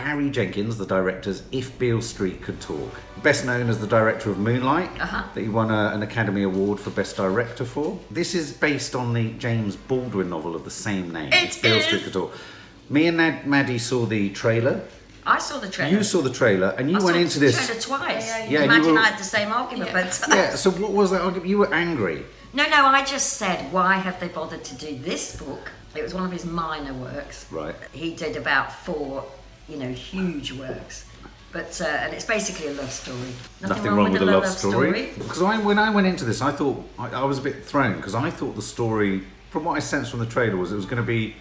Barry Jenkins, the director's If Beale Street Could Talk. Best known as the director of Moonlight, that he won an Academy Award for Best Director for. This is based on the James Baldwin novel of the same name. If Beale Street Could Talk. Me and Maddie saw the trailer. I saw the trailer. You saw the trailer, and you went into this. I saw the trailer twice. Yeah, Imagine I had the same argument, but so what was that argument? You were angry. No, I just said, why have they bothered to do this book? It was one of his minor works. Right. He did about 4, huge works. But and it's basically a love story. Nothing wrong with a love story. Because when I went into this, I thought I was a bit thrown because I thought the story, from what I sensed from the trailer, was it was going to be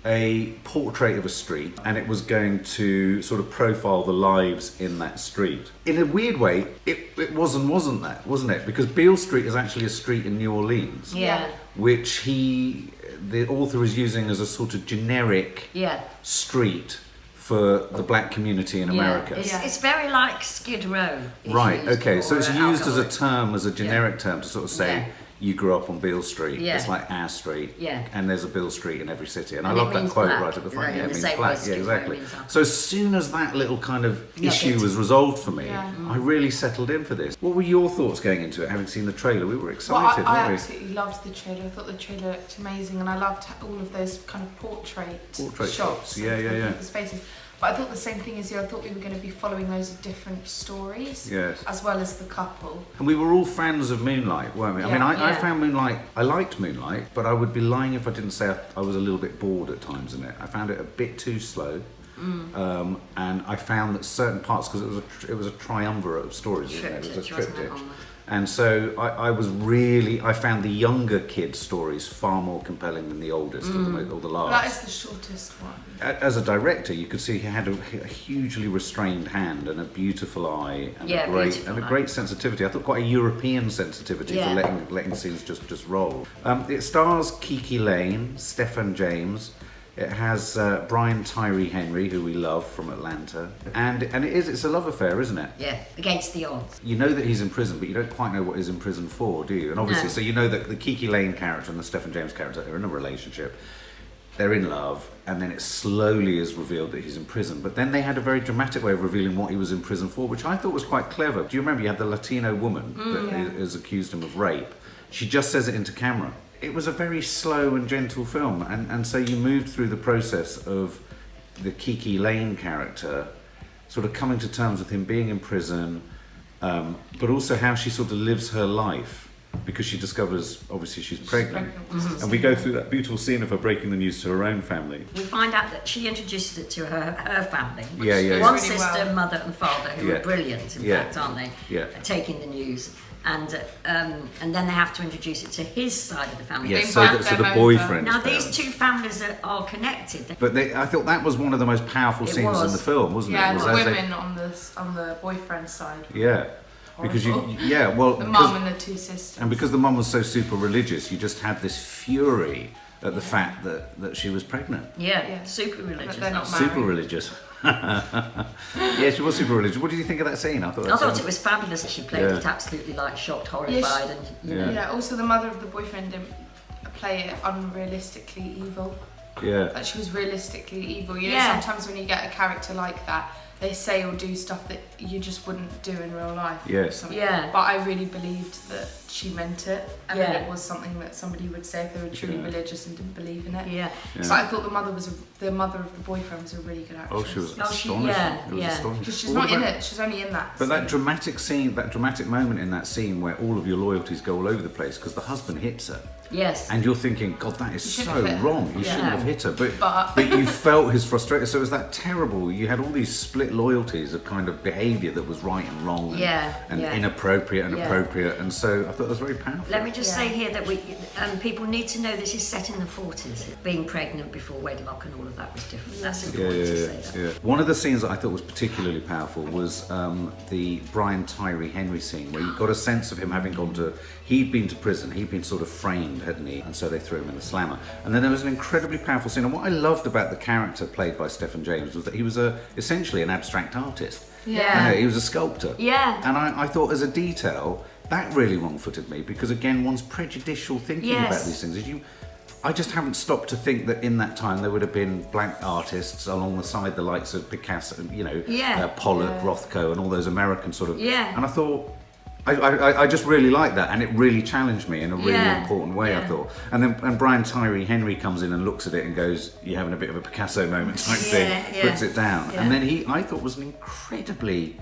a portrait of a street, and it was going to sort of profile the lives in that street. In a weird way, it wasn't that, wasn't it? Because Beale Street is actually a street in New Orleans. Yeah. Which the author is using as a sort of generic street for the black community in America. It's very like Skid Row. Right, okay, so it's used as a term, as a generic term to sort of say, you grew up on Beale Street, it's like our street, and there's a Beale Street in every city. And I love that quote right at the front. Yeah, it means black, exactly. So as soon as that little kind of issue was resolved for me, I really settled in for this. What were your thoughts going into it, having seen the trailer? We were excited, I weren't we? absolutely loved the trailer. I thought the trailer looked amazing, and I loved all of those kind of portrait shots. People's faces. But I thought the same thing as you. I thought we were going to be following loads of different stories, as well as the couple. And we were all fans of Moonlight, weren't we? I mean, I found Moonlight, I liked Moonlight, but I would be lying if I didn't say I was a little bit bored at times in it. I found it a bit too slow. And I found that certain parts, because it was a triumvirate of stories, wasn't it? It was a triptych. And so I found the younger kids' stories far more compelling than the oldest or the last. That is the shortest one. As a director, you could see he had a hugely restrained hand and a beautiful eye and a great sensitivity. I thought quite a European sensitivity for letting scenes just roll. It stars KiKi Layne, Stephan James. It has Brian Tyree Henry, who we love from Atlanta, and it's a love affair, isn't it? Yeah, against the odds. You know that he's in prison, but you don't quite know what he's in prison for, do you? And obviously, so you know that the KiKi Layne character and the Stephan James character are in a relationship. They're in love, and then it slowly is revealed that he's in prison. But then they had a very dramatic way of revealing what he was in prison for, which I thought was quite clever. Do you remember you had the Latino woman that has accused him of rape? She just says it into camera. It was a very slow and gentle film, and so you moved through the process of the KiKi Layne character sort of coming to terms with him being in prison, but also how she sort of lives her life, because she discovers, obviously, she's pregnant. And we go through that beautiful scene of her breaking the news to her own family. We find out that she introduces it to her family. One sister, mother and father, who are brilliant, in fact, aren't they? Taking the news. And then they have to introduce it to his side of the family. Yes, so the boyfriend. Now these two families are connected. But I thought that was one of the most powerful scenes in the film, wasn't it? Yeah, the women on the boyfriend's side. Yeah. Because the mum and the two sisters. And because the mum was so super religious, you just had this fury at the fact that she was pregnant. Yeah. Super religious. Super religious. Yeah, she was super religious. What did you think of that scene? I thought it was fabulous. She played it absolutely shocked, horrified, Also, the mother of the boyfriend didn't play it unrealistically evil. Yeah. Like she was realistically evil. You know, sometimes when you get a character like that, they say or do stuff that you just wouldn't do in real life. Yes. But I really believed that she meant it, and that it was something that somebody would say if they were truly religious and didn't believe in it. So I thought the mother of the boyfriend was a really good actress. Oh, she was astonishing. It was astonishing. Because she's not in it. She's only in that. But that dramatic scene, that dramatic moment in that scene where all of your loyalties go all over the place because the husband hits her. Yes. And you're thinking, God, that is so wrong. You shouldn't have hit her. But you felt his frustration. So it was that terrible. You had all these split loyalties of kind of behaviour that was right and wrong and inappropriate and appropriate. And so I thought it was very powerful. Let me just say here that people need to know this is set in the 40s. Being pregnant before wedlock and all of that was different. That's important to say that. Yeah. One of the scenes that I thought was particularly powerful was the Brian Tyree Henry scene, where you got a sense of him having gone to... He'd been to prison, he'd been sort of framed, hadn't he? And so they threw him in the slammer. And then there was an incredibly powerful scene. And what I loved about the character played by Stephan James was that he was essentially an abstract artist. Yeah. He was a sculptor. Yeah. And I thought as a detail, that really wrong-footed me, because again, one's prejudicial thinking about these things is I just haven't stopped to think that in that time there would have been black artists alongside the likes of Picasso, you know, Pollock, Rothko, and all those American sort of. Yeah. And I thought, I just really liked that, and it really challenged me in a really important way. I thought, and Brian Tyree Henry comes in and looks at it and goes, "You're having a bit of a Picasso moment," type thing, puts it down, and then I thought was an incredibly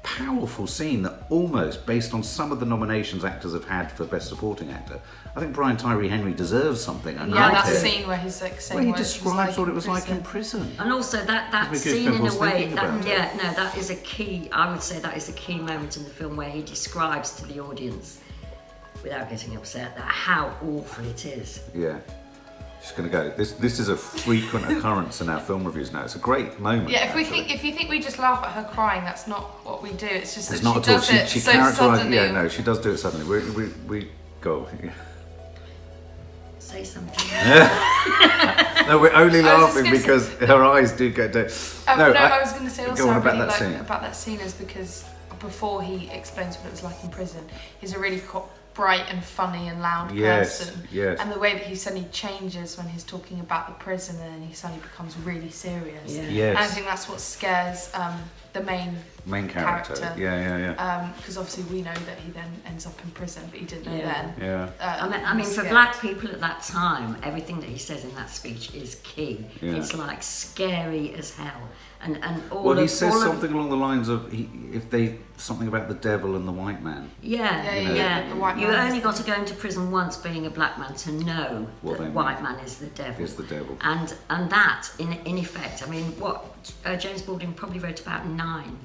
powerful scene that almost, based on some of the nominations actors have had for Best Supporting Actor, I think Brian Tyree Henry deserves something. That scene where he's like saying he describes what it was like in prison. And also that scene in a way, that is a key, I would say that is a key moment in the film where he describes to the audience, without getting upset, that how awful it is. Yeah. She's going to go. This is a frequent occurrence in our film reviews now. It's a great moment. Yeah, if you think we just laugh at her crying, that's not what we do. It's just that not she does it so suddenly. Yeah, no, she does do it suddenly. We go. Yeah. Say something. No, we're only laughing because her eyes do go down. I was going to say also about that scene is because before he explains what it was like in prison, he's a really bright and funny and loud person. Yes. And the way that he suddenly changes when he's talking about the prison, and then he suddenly becomes really serious. Yeah. Yes. And I think that's what scares the main character. Yeah. Because obviously we know that he then ends up in prison, but he didn't know then. Yeah. I mean, for black people at that time, everything that he says in that speech is key. Yeah. It's like scary as hell. And he says something along the lines of something about the devil and the white man. Yeah. The white you man only got to go into prison once being a black man to know that the white man is the devil. And that, in effect, I mean, what James Baldwin probably wrote about 9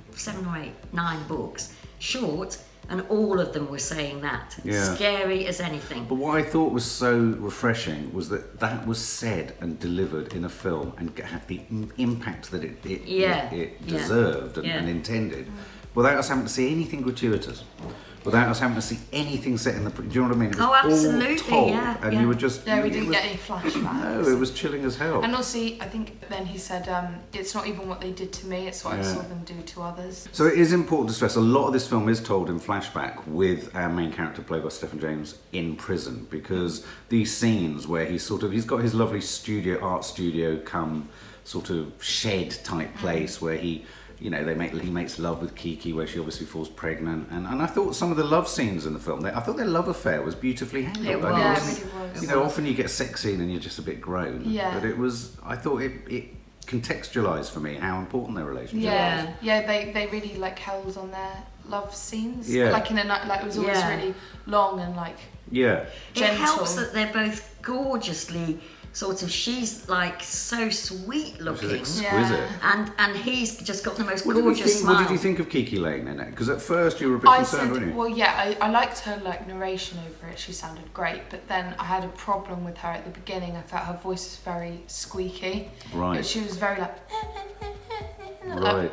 books, short, and all of them were saying that. Yeah. Scary as anything. But what I thought was so refreshing was that was said and delivered in a film and had the impact that it deserved and intended, without us having to see anything gratuitous, without us having to see anything set in the... Do you know what I mean? It was absolutely, all told, and you were just... Yeah, we didn't get any flashbacks. No, it was chilling as hell. And also, I think then he said, it's not even what they did to me, it's what I saw them do to others. So it is important to stress, a lot of this film is told in flashback with our main character played by Stephan James in prison, because these scenes where he's got his lovely art studio come sort of shed type place where he... You know, he makes love with KiKi, where she obviously falls pregnant, and I thought some of the love scenes in the film, I thought their love affair was beautifully handled. It was. You know, often you get a sex scene and you're just a bit grown. Yeah. But I thought it contextualised for me how important their relationship was. Yeah, they really held on their love scenes. Yeah. Like it was always really long and gentle. It helps that they're both gorgeously she's so sweet looking. She's exquisite. And he's just got the most gorgeous smile. What did you think of KiKi Layne in it? Because at first you were a bit concerned, weren't you? Well, yeah, I liked her narration over it. She sounded great, but then I had a problem with her at the beginning. I felt her voice was very squeaky. Right. She was very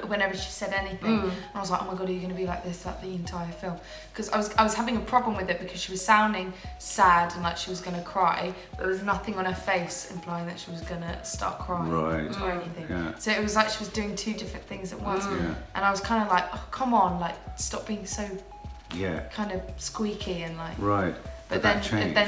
whenever she said anything, and I was like, oh my god, are you going to be like this the entire film? Because I was having a problem with it because she was sounding sad and like she was going to cry, but there was nothing on her face implying that she was going to start crying or anything. Yeah. So it was like she was doing two different things at once, and I was kind of like, oh come on, stop being so kind of squeaky and But then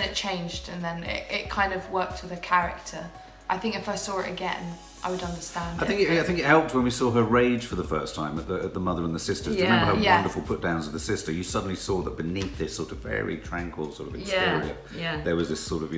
it changed, and then it kind of worked with her character. I think if I saw it again, I would understand. I think it helped when we saw her rage for the first time at the mother and the sisters. Do you remember her wonderful put downs of the sister? You suddenly saw that beneath this sort of very tranquil sort of exterior, there was this sort of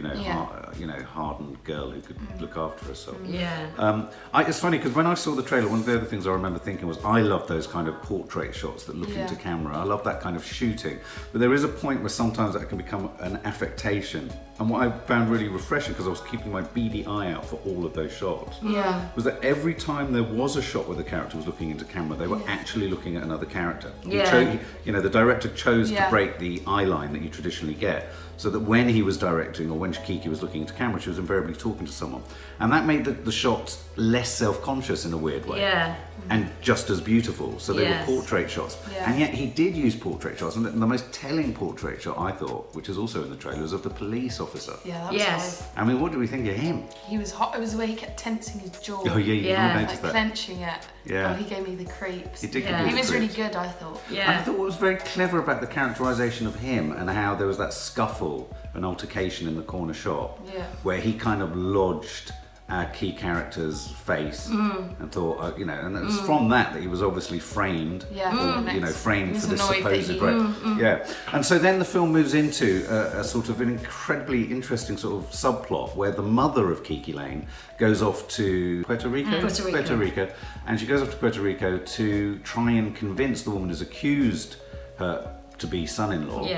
hardened girl who could look after herself. It's funny because when I saw the trailer, one of the other things I remember thinking was I love those kind of portrait shots that look into camera. I love that kind of shooting, but there is a point where sometimes that can become an affectation. And what I found really refreshing, because I was keeping my beady eye out for all of those shots, was that every time there was a shot where the character was looking into camera, they were actually looking at another character. The director chose to break the eye line that you traditionally get, so that when he was directing or when KiKi was looking into camera, she was invariably talking to someone. And that made the shots less self-conscious in a weird way. Yeah. And just as beautiful. So they were portrait shots. Yeah. And yet he did use portrait shots. And the most telling portrait shot, I thought, which is also in the trailer, was of the police officer. Yeah, that was yes. hard. I mean, what do we think of him? He was hot. It was the way he kept tensing his jaw. Oh, yeah, you noticed that. Clenching it. Yeah. Oh, he gave me the creeps. He did give me the He was creeps. really good, I thought. Yeah. And I thought what was very clever about the characterisation of him and how there was that scuffle, an altercation in the corner shop, where he kind of lodged our key character's face and thought, and it was from that he was obviously framed, framed for this supposed rape. Yeah, and so then the film moves into a sort of an incredibly interesting sort of subplot where the mother of KiKi Layne goes off to Puerto Rico, and she goes off to Puerto Rico to try and convince the woman who's accused her to be son-in-law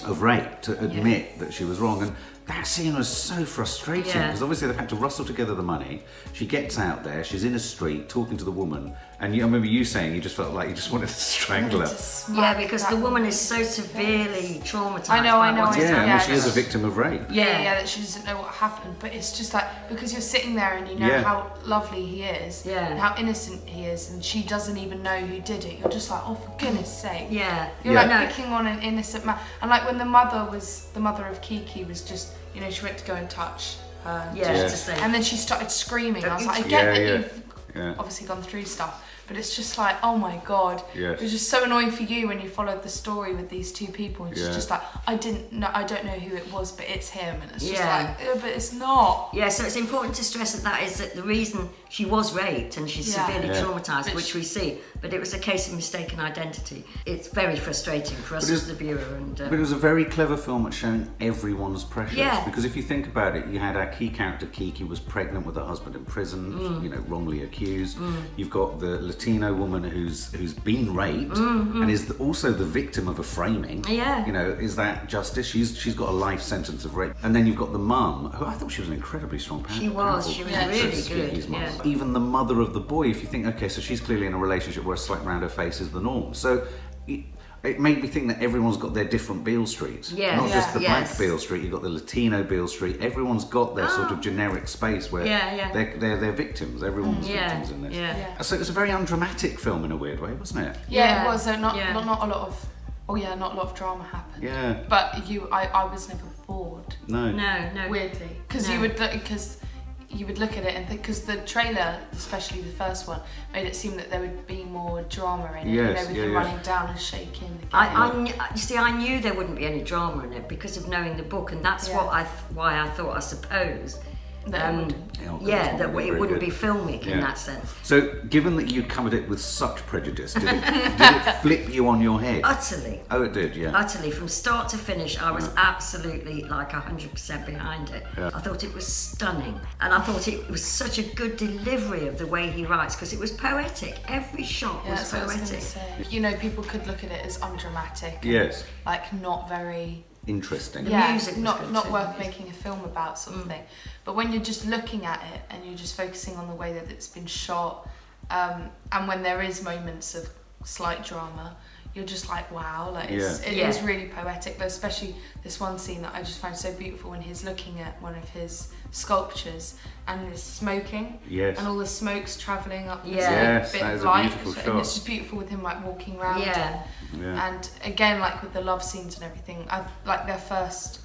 of rape to admit that she was wrong. And that scene was so frustrating because obviously they've had to rustle together the money. She gets out there, she's in a street talking to the woman, and I remember you saying you just felt like you just wanted to strangle her. Yeah, because the woman is so severely traumatised. I know. She is a victim of rape. Yeah, that she doesn't know what happened, but it's just like, because you're sitting there and you know how lovely he is, and how innocent he is, and she doesn't even know who did it. You're just like, oh, for goodness sake. Yeah. You're like picking on an innocent man. And like when the mother of KiKi was just, she went to go and touch her. And then she started screaming. I was like, I get that you've obviously gone through stuff, but it's just like, oh my God. It was just so annoying for you when you followed the story with these two people. And it's just like, I don't know who it was, but it's him. And it's just like, but it's not. Yeah, so it's important to stress that is that the reason she was raped and she's severely traumatised, which we see, but it was a case of mistaken identity. It's very frustrating for us as the viewer. But it was a very clever film at showing everyone's pressures. Yeah. Because if you think about it, you had our key character KiKi was pregnant with her husband in prison, wrongly accused. You've got the Latino woman who's been raped and is also the victim of a framing. Yeah. Is that justice? She's got a life sentence of rape. And then you've got the mum, who I thought she was an incredibly strong character. She was really good. Yeah. Even the mother of the boy, if you think, okay, so she's clearly in a relationship where a slight round her face is the norm. So it made me think that everyone's got their different Beale Streets. Not just the black Beale Street, you've got the Latino Beale Street. Everyone's got their sort of generic space where they're victims. Everyone's victims in this. So it was a very undramatic film in a weird way, wasn't it? Yeah, it was. So not a lot of not a lot of drama happened. Yeah. But I was never bored. No. Weirdly, because you would look at it and think, because the trailer, especially the first one, made it seem that there would be more drama in it, with him running down and shaking. I knew there wouldn't be any drama in it because of knowing the book, and that's why I thought, I suppose, that it wouldn't be filmic in that sense. So, given that you covered it with such prejudice, did it flip you on your head? Utterly. Oh, it did, yeah. Utterly, from start to finish, I was absolutely like 100% behind it. Yeah. I thought it was stunning, and I thought it was such a good delivery of the way he writes, because it was poetic. Every shot was poetic. People could look at it as undramatic. Yes. Like not very interesting. The music not worth making a film about, sort of thing. But when you're just looking at it and you're just focusing on the way that it's been shot, and when there is moments of slight drama, you're just like, wow, like it is really poetic. But especially this one scene that I just find so beautiful when he's looking at one of his sculptures and is smoking, and all the smoke's travelling up this bit of light, and it's just beautiful with him like walking around. And again, like with the love scenes and everything, I like their first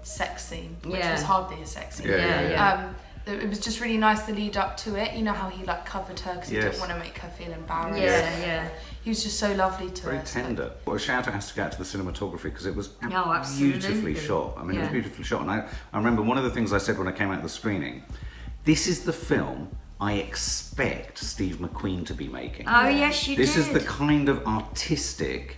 sex scene, which was hardly a sex scene. It was just really nice, the lead up to it. You know how he like covered her because he didn't want to make her feel embarrassed. He was just so lovely to her. Very tender. Well, a shout out has to go out to the cinematography because it was beautifully shot. I mean, it was beautifully shot. And I remember one of the things I said when I came out of the screening, this is the film I expect Steve McQueen to be making. Oh, yes, you did. This is the kind of artistic,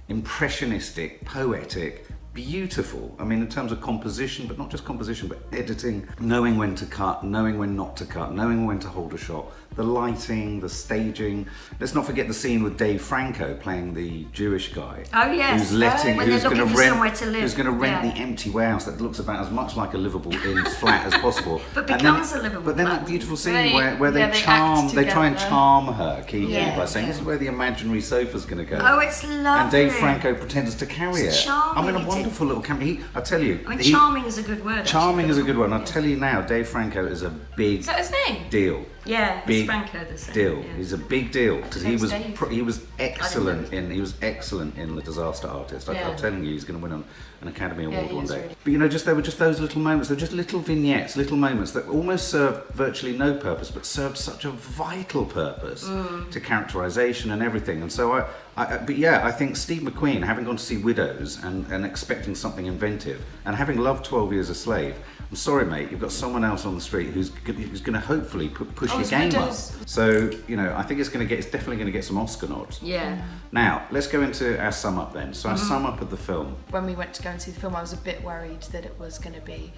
impressionistic, poetic, beautiful, I mean, in terms of composition, but not just composition, but editing, knowing when to cut, knowing when not to cut, knowing when to hold a shot, the lighting, the staging. Let's not forget the scene with Dave Franco playing the Jewish guy. Oh yes. Who's going to rent Yeah. the empty warehouse that looks about as much like a livable inn flat as possible. But becomes a livable. But then that beautiful scene where they try and charm her, KiKi, by saying this is where the imaginary sofa's going to go. Oh, it's lovely. And Dave Franco pretends to carry it. Charming. I mean, a wonderful little camera. I tell you. Charming is a good word. Charming is a good one. I'll tell you now, Dave Franco is a big Is that his name? deal. Yeah, big it's Franco the same. deal. Yeah. He's a big deal because he was excellent in. He was excellent in The Disaster Artist. I'm telling you, he's going to win an Academy Award one day. Really. But you know, there were just those little moments. They're just little vignettes, little moments that almost served virtually no purpose, but served such a vital purpose to characterization and everything. And so I think Steve McQueen, having gone to see Widows and expecting something inventive, and having loved 12 Years a Slave, I'm sorry, mate, you've got someone else on the street who's going to hopefully push your game up. So, you know, I think it's definitely going to get some Oscar nods. Yeah. Now, let's go into our sum up then. So our sum up of the film. When we went to go and see the film, I was a bit worried that it was going to be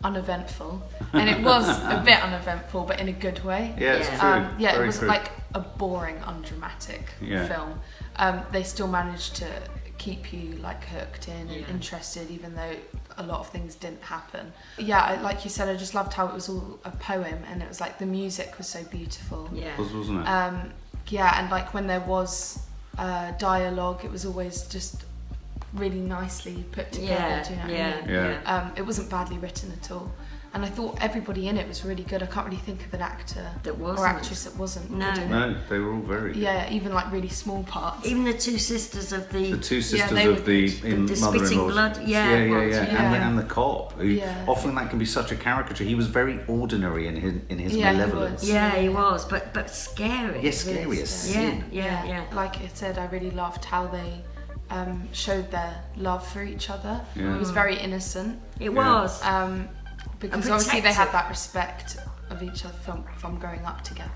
uneventful, and it was a bit uneventful, but in a good way. Yeah, it's true. It was like a boring, undramatic film. They still managed to keep you like hooked in and interested, even though a lot of things didn't happen. Like you said, I just loved how it was all a poem, and it was like the music was so beautiful. Yeah. Wasn't it? And like when there was dialogue, it was always just really nicely put together. Do you know what I mean? Yeah. It wasn't badly written at all. And I thought everybody in it was really good. I can't really think of an actor or actress that wasn't. No, they were all very good. Yeah, even like really small parts. Even the two sisters of the... The two sisters of the spitting blood. And the cop, who often that can be such a caricature. He was very ordinary in his malevolence. He was, but scary. Yeah, scary as sin. Yeah. Like I said, I really loved how they showed their love for each other. Yeah. It was very innocent. It was. Because obviously they had that respect of each other from growing up together.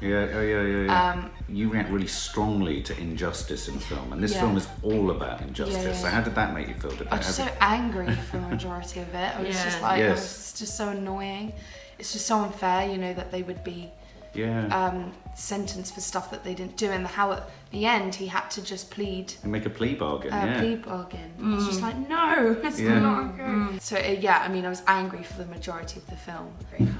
You react really strongly to injustice in the film, and this film is all about injustice. So how did that make you feel? I was so angry for the majority of it. I was just like, it was just so annoying. It's just so unfair, you know, that they would be sentenced for stuff that they didn't do, and how at the end he had to just plead and make a plea bargain. It's just like, no, it's not okay. So I mean, I was angry for the majority of the film.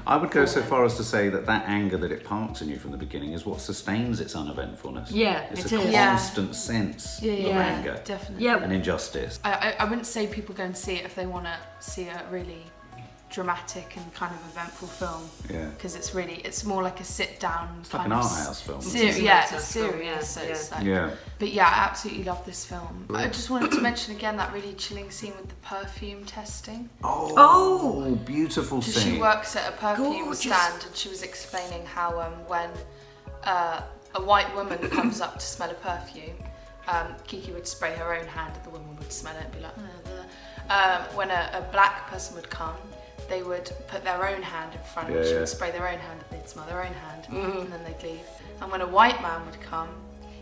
I would go so far as to say that anger that it parks in you from the beginning is what sustains its uneventfulness. It's a constant sense of anger, definitely, and injustice. I wouldn't say people go and see it if they want to see a really dramatic and kind of eventful film, because it's more like a sit down. It's like an art house film. It's serious. But I absolutely love this film. I just wanted to mention again that really chilling scene with the perfume testing. Oh, beautiful scene. She works at a perfume stand, and she was explaining how when a white woman comes up to smell a perfume, KiKi would spray her own hand, and the woman would smell it and be like, when a black person would come, they would put their own hand in front, and she would spray their own hand, and they'd smell their own hand, and then they'd leave. And when a white man would come,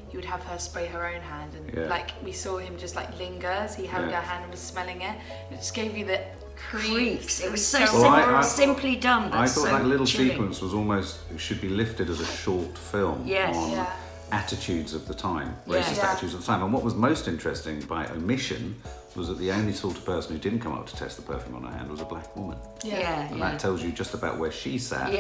he would have her spray her own hand, and like we saw him just like linger as he held her hand and was smelling it. It just gave you the creeps. It was so simply done. I thought that little sequence was should be lifted as a short film on attitudes of the time, racist attitudes of the time. And what was most interesting by omission was that the only sort of person who didn't come up to test the perfume on her hand was a black woman. And that tells you just about where she sat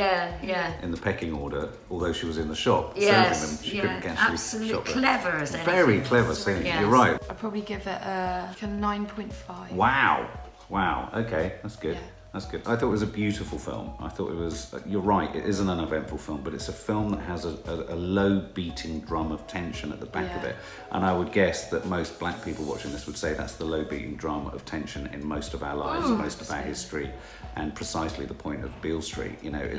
in the pecking order, although she was in the shop serving them. She couldn't actually absolutely clever as anything. Very clever scene. You're right. I'd probably give it a 9.5. Wow. Okay, that's good. That's good. I thought it was a beautiful film. I thought it was, you're right, it is an uneventful film, but it's a film that has a low beating drum of tension at the back of it. And I would guess that most black people watching this would say that's the low beating drum of tension in most of our lives, most of our history, and precisely the point of Beale Street. You know,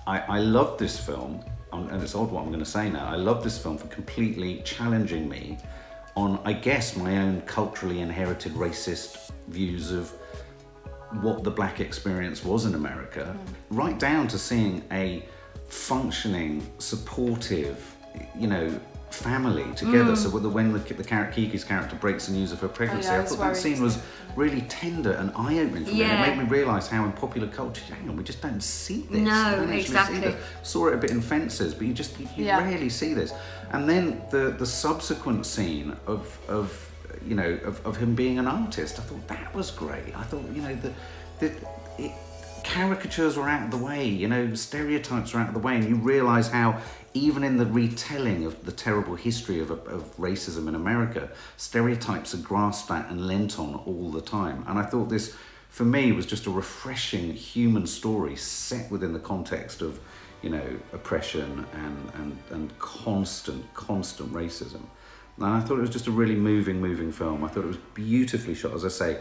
I love this film, and it's odd what I'm going to say now, I love this film for completely challenging me on, I guess, my own culturally inherited racist views of what the black experience was in America, right down to seeing a functioning, supportive, you know, family together. So when the KiKi's character breaks the news of her pregnancy, I thought that scene was really tender and eye-opening for me. It made me realise how in popular culture, hang on, we just don't see this. No, exactly. See this. Saw it a bit in Fences, but you rarely see this. And then the subsequent scene of him being an artist, I thought that was great. I thought, caricatures were out of the way, stereotypes were out of the way, and you realise how even in the retelling of the terrible history of racism in America, stereotypes are grasped at and lent on all the time. And I thought this, for me, was just a refreshing human story set within the context of, oppression and constant racism. And I thought it was just a really moving film. I thought it was beautifully shot. As I say,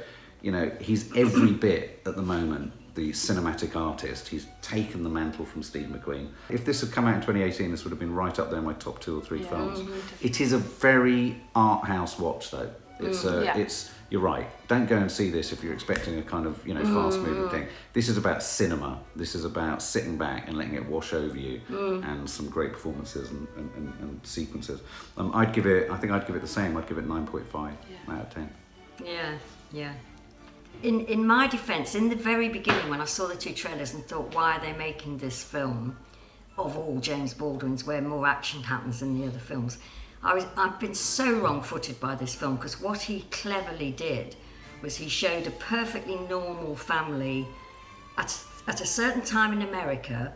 he's every bit at the moment the cinematic artist. He's taken the mantle from Steve McQueen. If this had come out in 2018, this would have been right up there in my top 2 or 3 films. It is a very art house watch, though. It's you're right. Don't go and see this if you're expecting a kind of fast moving thing. This is about cinema. This is about sitting back and letting it wash over you, and some great performances and sequences. I think I'd give it the same. I'd give it 9.5 out of 10. Yeah. In my defence, in the very beginning, when I saw the 2 trailers and thought, why are they making this film of all James Baldwin's where more action happens than the other films? I've been so wrong-footed by this film, because what he cleverly did was he showed a perfectly normal family at a certain time in America,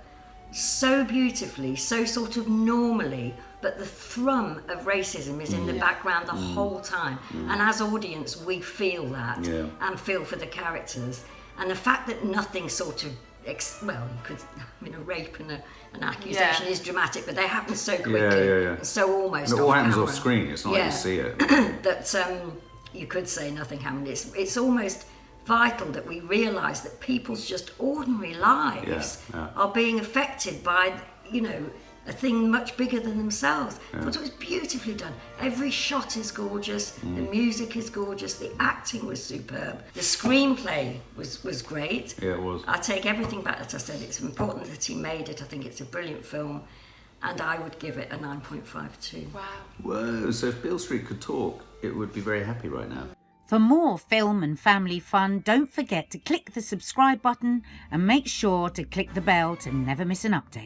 so beautifully, so sort of normally, but the thrum of racism is in the background the whole time. And as audience, we feel that and feel for the characters. And the fact that nothing sort of, a rape and an accusation is dramatic, but they happen so quickly, and so almost it all happens off screen, it's not like you see it. That you could say nothing happened. It's almost vital that we realise that people's just ordinary lives are being affected by, a thing much bigger than themselves. But it was beautifully done. Every shot is gorgeous, the music is gorgeous, the acting was superb, the screenplay was great. Yeah, it was. I take everything back that I said. It's important that he made it. I think it's a brilliant film, and I would give it a 9.5 too. Wow. Whoa, so if Beale Street could talk, it would be very happy right now. For more film and family fun, don't forget to click the subscribe button and make sure to click the bell to never miss an update.